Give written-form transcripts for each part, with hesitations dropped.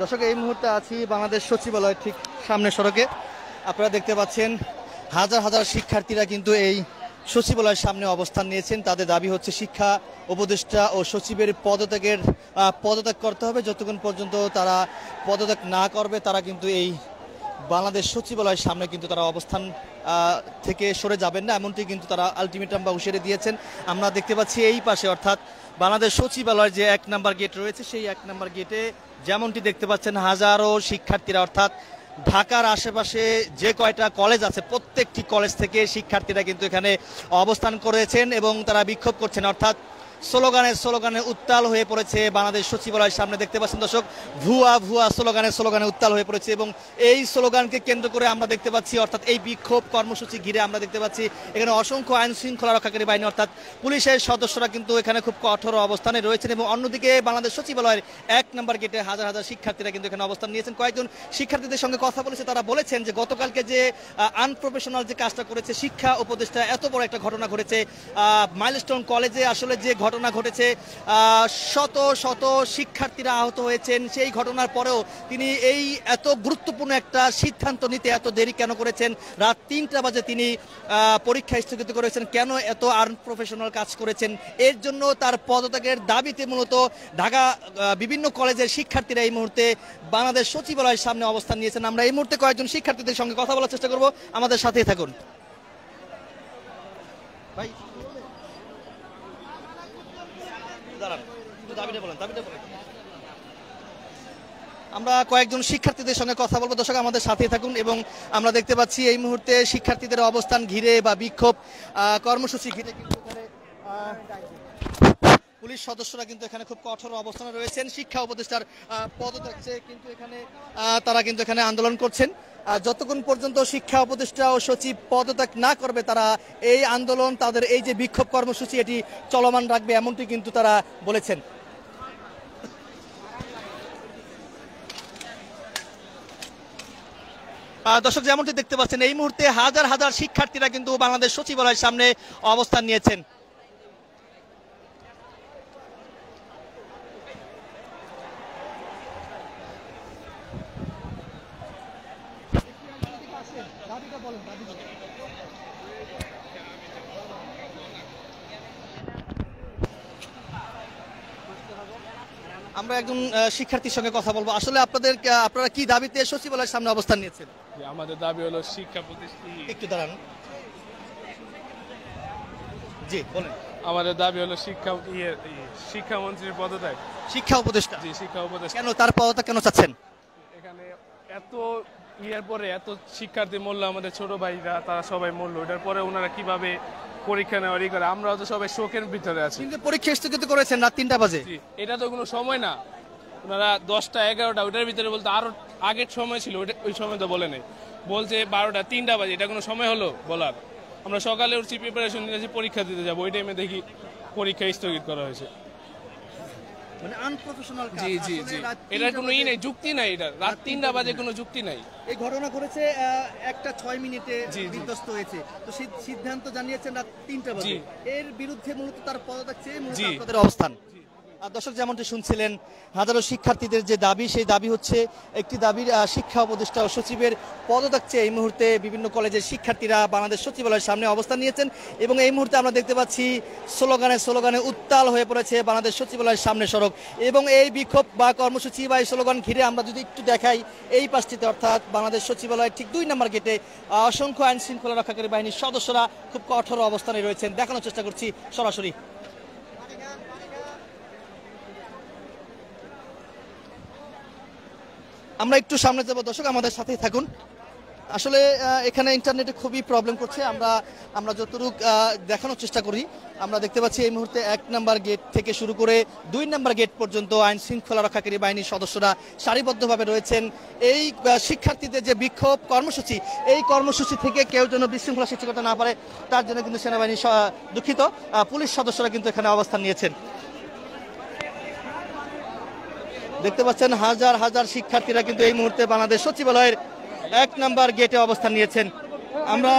দর্শক, এই মুহূর্তে আছি বাংলাদেশ সচিবালয় ঠিক সামনে সড়কে। আপনারা দেখতে পাচ্ছেন হাজার হাজার শিক্ষার্থীরা কিন্তু এই সচিবালয়ের সামনে অবস্থান নিয়েছেন। তাদের দাবি হচ্ছে শিক্ষা উপদেষ্টা ও সচিবের পদত্যাগ করতে হবে। যতক্ষণ পর্যন্ত তারা পদত্যাগ না করবে তারা কিন্তু এই বাংলাদেশ সচিবালয়ের সামনে কিন্তু তারা অবস্থান থেকে সরে যাবেন না, এমনটি কিন্তু তারা আলটিমেটাম বা হুঁশিয়ারি দিয়েছেন। আমরা দেখতে পাচ্ছি এই পাশে, অর্থাৎ বাংলাদেশ সচিবালয়ের যে 1 নম্বর গেট রয়েছে, সেই 1 নম্বর গেটে যেমনটি দেখতে পাচ্ছেন হাজারো শিক্ষার্থীরা, অর্থাৎ ঢাকার আশেপাশে যে কয়টা কলেজ আছে প্রত্যেকটি কলেজ থেকে শিক্ষার্থীরা কিন্তু এখানে অবস্থান করেছেন এবং তারা বিক্ষোভ করছেন। অর্থাৎ স্লোগানে উত্তাল হয়ে পড়েছে বাংলাদেশ সচিবালয়ের সামনে। দেখতে পাচ্ছেন দর্শক, ভুয়া ভুয়া স্লোগানে উত্তাল হয়ে পড়েছে এবং এই স্লোগানকে কেন্দ্র করে আমরা দেখতে পাচ্ছি, অর্থাৎ এই বিক্ষোভ কর্মসূচি ঘিরে আমরা দেখতে পাচ্ছি এখানে অসংখ্য আইন শৃঙ্খলা রক্ষাকারী বাহিনী অর্থাৎ পুলিশের সদস্যরা কিন্তু এখানে খুব কঠোর অবস্থানে রয়েছেন। এবং অন্যদিকে বাংলাদেশ সচিবালয়ের 1 নম্বর গেটে হাজার হাজার শিক্ষার্থীরা কিন্তু এখানে অবস্থান নিয়েছেন। কয়েকজন শিক্ষার্থীদের সঙ্গে কথা বলেছে, তারা বলেছেন যে গতকালকে যে আনপ্রফেশনাল যে কাজটা করেছে শিক্ষা উপদেষ্টা, এত বড় একটা ঘটনা ঘটেছে মাইলস্টোন কলেজে, আসলে যে ঘটনা ঘটেছে শত শত শিক্ষার্থীরা আহত হয়েছেন। সেই ঘটনার পরেও তিনি এই এত গুরুত্বপূর্ণ একটা সিদ্ধান্ত নিতে এত দেরি কেন করেছেন? রাত 3টা বাজে তিনি পরীক্ষা স্থগিত করেছেন, কেন এত আনপ্রফেশনাল কাজ করেছেন? এর জন্য তার পদত্যাগের দাবিতে মূলত ঢাকা বিভিন্ন কলেজের শিক্ষার্থীরা এই মুহূর্তে বাংলাদেশ সচিবালয়ের সামনে অবস্থান নিয়েছেন। আমরা এই মুহূর্তে কয়েকজন শিক্ষার্থীদের সঙ্গে কথা বলার চেষ্টা করব, আমাদের সাথেই থাকুন। ভাই আমরা কয়েকজন শিক্ষার্থীদের সঙ্গে কথা বলবো, দর্শক আমাদের সাথে থাকুন। এবং আমরা দেখতে পাচ্ছি এই মুহূর্তে শিক্ষার্থীদের অবস্থান ঘিরে বা বিক্ষোভ কর্মসূচি ঘিরে কিন্তু এখানে পুলিশ সদস্যরা কিন্তু এখানে খুব কঠোর অবস্থানে রয়েছেন। শিক্ষা উপদেষ্টার পদত্যাগ কিন্তু এখানে তারা কিন্তু এখানে আন্দোলন করছেন। যতক্ষণ পর্যন্ত শিক্ষা উপদেষ্টা ও সচিব পদত্যাগ না করবে তারা এই আন্দোলন, তাদের এই যে বিক্ষোভ কর্মসূচি এটি চলমান রাখবে, এমনটি কিন্তু তারা বলেছেন। দর্শক, যেমনটি দেখতে পাচ্ছেন এই মুহূর্তে হাজার হাজার শিক্ষার্থীরা কিন্তু বাংলাদেশ সচিবালয়ের সামনে অবস্থান নিয়েছেন। আমরা একজন শিক্ষার্থীর সঙ্গে কথা বলবো। আসলে আপনারা কি দাবিতে সচিবালয়ের সামনে অবস্থান নিয়েছেন? আমাদের দাবি হলো শিক্ষা প্রতিষ্ঠান। একটু দাঁড়ান। জি বলেন। আমাদের দাবি হলো শিক্ষামন্ত্রীর পদত্যাগ। শিক্ষা উপদেষ্টা? জি, শিক্ষা উপদেষ্টা। কেন তার পদত্যাগ কেন চাচ্ছেন? এখানে এত পরে এত শিক্ষার্থী মূল্য, আমাদের ছোট ভাইরা তারা সবাই মূল্য, ওটার পরে ওনারা কিভাবে পরীক্ষা নেওয়ার করে, আমরাও তো সবাই শোকের ভিতরে আছি। কিন্তু পরীক্ষা স্থগিত করেছেন রাত 3টা বাজে। এটা তো কোনো সময় না, ওনারা 10টা 11টা ওটার ভিতরে বলতে আরো আগের সময় ছিল, ওই সময় তো বলে নেই, বলছে 12টা 3টা বাজে। এটা কোনো সময় হলো বলার? আমরা সকালে উঠছি, প্রিপারেশন নিয়েছি, পরীক্ষা দিতে যাবো, ওই টাইমে দেখি পরীক্ষা স্থগিত করা হয়েছে। মানে আনপ্রফেশনাল কাজ। জি জি জি, এটার কোনো নাই, যুক্তি নাই। এটা রাত 3টা বাজে কোনো যুক্তি নাই। এই ঘটনা ঘটেছে 1টা 6 মিনিটে বিধ্বস্ত হয়েছে, তো সিদ্ধান্ত জানিয়েছেন রাত 3টা বাজে। এর বিরুদ্ধে মূলত তার পদত্যাগ চেয়ে মূলত আপনাদের অবস্থান। আর দর্শক, যেমনটি শুনছিলেন হাজারো শিক্ষার্থীদের যে দাবি, সেই দাবি হচ্ছে একটি দাবির শিক্ষা উপদেষ্টা ও সচিবের পদত্যাগ চেয়ে এই মুহূর্তে বিভিন্ন কলেজের শিক্ষার্থীরা বাংলাদেশ সচিবালয়ের সামনে অবস্থান নিয়েছেন। এবং এই মুহূর্তে আমরা দেখতে পাচ্ছি স্লোগানে উত্তাল হয়ে পড়েছে বাংলাদেশ সচিবালয়ের সামনে সড়ক। এবং এই বিক্ষোভ বা কর্মসূচি বা এই স্লোগান ঘিরে আমরা যদি একটু দেখাই, এই পাশটিতে অর্থাৎ বাংলাদেশ সচিবালয়ের ঠিক 2 নম্বর গেটে অসংখ্য আইন শৃঙ্খলা রক্ষাকারী বাহিনীর সদস্যরা খুব কঠোর অবস্থানে রয়েছেন। দেখানোর চেষ্টা করছি সরাসরি। আমরা একটু সামনে যাব, দর্শক আমাদের সাথেই থাকুন। আসলে এখানে ইন্টারনেটে খুবই প্রবলেম করছে। আমরা যতটুকু দেখানোর চেষ্টা করি, আমরা দেখতে পাচ্ছি এই মুহূর্তে 1 নম্বর গেট থেকে শুরু করে 2 নম্বর গেট পর্যন্ত আইন শৃঙ্খলা রক্ষাকারী বাহিনীর সদস্যরা সারিবদ্ধভাবে রয়েছেন। এই শিক্ষার্থীদের যে বিক্ষোভ কর্মসূচি, এই কর্মসূচি থেকে কেউ যেন বিশৃঙ্খলা সৃষ্টি করতে না পারে তার জন্য কিন্তু সেনাবাহিনী পুলিশ সদস্যরা কিন্তু এখানে অবস্থান নিয়েছেন। দেখতে পাচ্ছেন হাজার হাজার শিক্ষার্থীরা কিন্তু এই মুহূর্তে বাংলাদেশ সচিবালয়ের 1 নম্বর গেটে অবস্থান নিয়েছেন। আমরা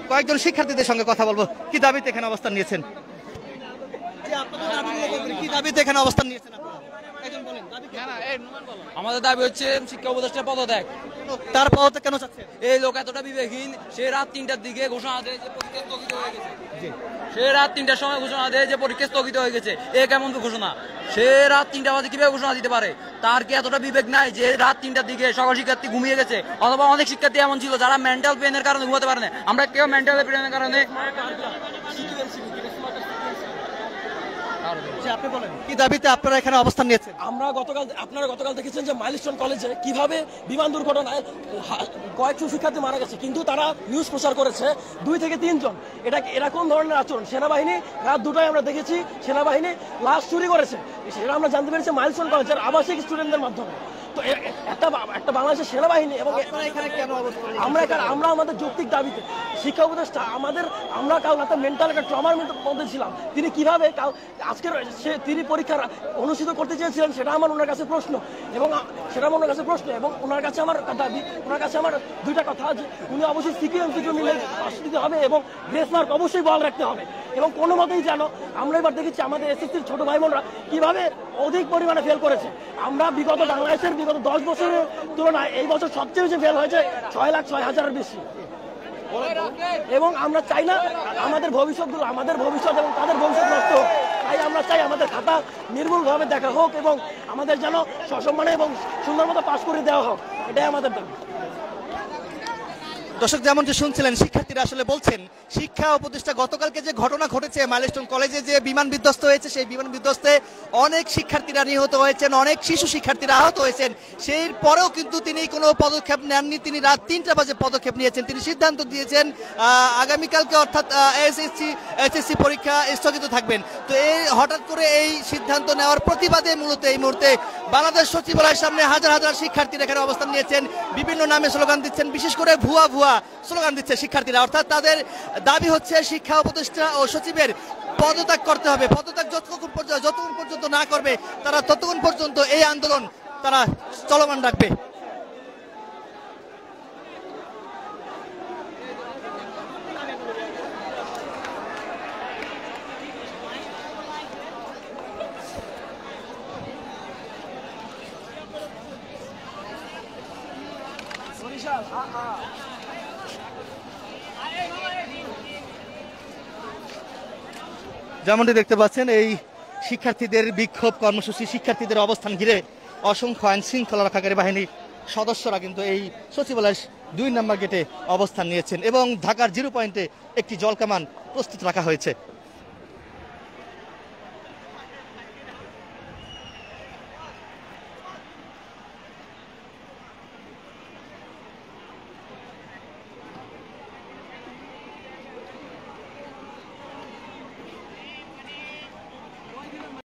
কয়েকজন শিক্ষার্থীদের সঙ্গে কথা বলবো, কি দাবিতে এখানে অবস্থান নিয়েছেন? কি দাবিতে এখানে অবস্থান নিয়েছেন আপনারা? একজন বলেন। আমাদের দাবি হচ্ছে শিক্ষা উপদেষ্টা পদত্যাগ। তার পদত্যাগ কেন চাচ্ছেন? এই লোক এতটা বিবেকহীন, সে রাত 3টার দিকে ঘোষণা দেয় যে পরীক্ষা স্থগিত হয়ে গেছে। সে রাত 3টার সময় ঘোষণা দেয় যে পরীক্ষা স্থগিত হয়ে গেছে। এ কেমন ঘোষণা? সে রাত 3টা বাজে কিভাবে ঘোষণা দিতে পারে? তার কি এতটা বিবেক নাই যে রাত 3টার দিকে সকল শিক্ষার্থী ঘুমিয়ে গেছে? অথবা অনেক শিক্ষার্থী এমন ছিল যারা মেন্টাল পেনের কারণে ঘুমাতে পারে না। আমরা কেউ মেন্টাল পেনের কারণে আপনি বলেন কি দাবিতে আপনারা এখানে অবস্থান নিয়েছেন? আপনারা গতকাল দেখেছেন যে মাইলস্টোন কলেজে কিভাবে বিমান দুর্ঘটনায় কয়েকশো শিক্ষার্থী মারা গেছে, কিন্তু তারা নিউজ প্রচার করেছে 2 থেকে 3 জন। এটা কোন ধরনের আচরণ? সেনাবাহিনী রাত 2টায় আমরা দেখেছি সেনাবাহিনী লাশ চুরি করেছে, সেটা আমরা জানতে পেরেছি মাইলস্টোন কলেজের আবাসিক স্টুডেন্টদের মাধ্যমে। তো একটা বাংলাদেশের সেনাবাহিনী এবং আমরা আমাদের যৌক্তিক দাবিতে শিক্ষা উপদেষ্টা আমরা কাল রাতে মেন্টাল একটা ট্রমার মধ্যে ছিলাম। তিনি কিভাবে তিনি পরীক্ষা অনুষ্ঠিত করতে চেয়েছিলেন সেটা ওনার কাছে প্রশ্ন, এবং ওনার কাছে আমার দাবি, ওনার কাছে আমার 2টা কথা যে উনি অবশ্যই সিকিউ মিলে পাশ দিতে হবে এবং গ্রেস মার্ক অবশ্যই বহাল রাখতে হবে। এবং কোনো মতেই যেন আমরা এবার দেখেছি আমাদের এসএসসির ছোট ভাই বোনরা কিভাবে অধিক পরিমাণে ফেল করেছে। আমরা বিগত 10 বছরের তুলনায় এই বছর সবচেয়ে বেশি ফেল হয়েছে 6,06,000-এর বেশি। এবং আমরা চাই না আমাদের ভবিষ্যৎ এবং তাদের ভবিষ্যৎ নষ্ট হোক। তাই আমরা চাই আমাদের খাতা নির্ভুলভাবে দেখা হোক এবং আমাদের যেন সসম্মানে এবং সুন্দর মতো পাশ করে দেওয়া হোক, এটাই আমাদের দাবি। দর্শক যেমন যে শুনছিলেন, শিক্ষার্থীরা আসলে বলছেন শিক্ষা উপদেষ্টা গতকালকে যে ঘটনা ঘটেছে মাইলস্টোন কলেজে যে বিমান বিধ্বস্ত হয়েছে, সেই বিমান বিধ্বস্তে অনেক শিক্ষার্থীরা নিহত হয়েছেন, অনেক শিশু শিক্ষার্থীরা আহত হয়েছেন। সেই পরেও কিন্তু তিনি কোনো পদক্ষেপ নেননি। তিনি রাত 3টা বাজে পদক্ষেপ নিয়েছেন। তিনি সিদ্ধান্ত দিয়েছেন আগামীকালকে অর্থাৎ এসএসসি পরীক্ষা স্থগিত থাকবেন। তো এই হঠাৎ করে এই সিদ্ধান্ত নেওয়ার প্রতিবাদে মূলত এই মুহূর্তে বাংলাদেশ সচিবালয়ের সামনে হাজার হাজার শিক্ষার্থীরা এখানে অবস্থান নিয়েছেন, বিভিন্ন নামে স্লোগান দিচ্ছেন, বিশেষ করে ভুয়া স্লোগান দিচ্ছে শিক্ষার্থীরা। অর্থাৎ তাদের দাবি হচ্ছে শিক্ষা উপদেষ্টা ও সচিবের পদত্যাগ করতে হবে। পদত্যাগ যতক্ষণ পর্যন্ত না করবে তারা ততক্ষণ পর্যন্ত এই আন্দোলন তারা চলমান রাখবে। যেমনটি দেখতে পাচ্ছেন, এই শিক্ষার্থীদের বিক্ষোভ কর্মসূচি, শিক্ষার্থীদের অবস্থান ঘিরে অসংখ্য আইন শৃঙ্খলা রক্ষাকারী বাহিনীর সদস্যরা কিন্তু এই সচিবালয়ের 2 নম্বর গেটে অবস্থান নিয়েছেন এবং ঢাকার 0 পয়েন্টে একটি জলকামান প্রস্তুত রাখা হয়েছে।